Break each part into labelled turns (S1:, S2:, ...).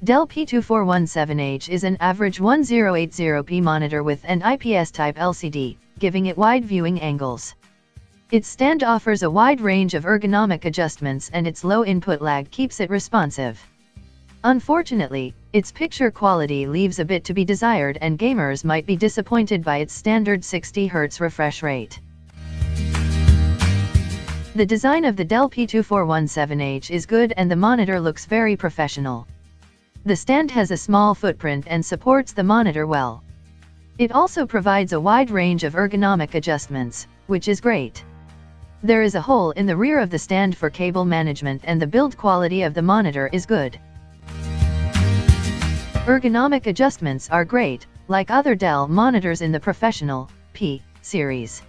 S1: Dell P2417H is an average 1080p monitor with an IPS type LCD, giving it wide viewing angles. Its stand offers a wide range of ergonomic adjustments and its low input lag keeps it responsive. Unfortunately, its picture quality leaves a bit to be desired and gamers might be disappointed by its standard 60 Hz refresh rate. The design of the Dell P2417H is good and the monitor looks very professional. The stand has a small footprint and supports the monitor well. It also provides a wide range of ergonomic adjustments, which is great. There is a hole in the rear of the stand for cable management and the build quality of the monitor is good. Ergonomic adjustments are great, like other Dell monitors in the Professional P series.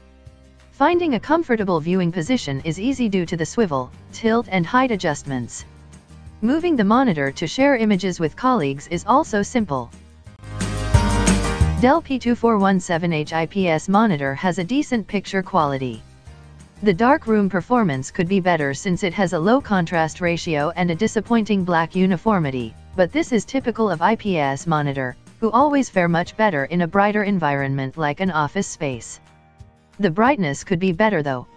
S1: Finding a comfortable viewing position is easy due to the swivel, tilt and height adjustments. Moving the monitor to share images with colleagues is also simple. Dell P2417H IPS monitor has a decent picture quality. The darkroom performance could be better since it has a low contrast ratio and a disappointing black uniformity, but this is typical of IPS monitor, who always fare much better in a brighter environment like an office space. The brightness could be better though.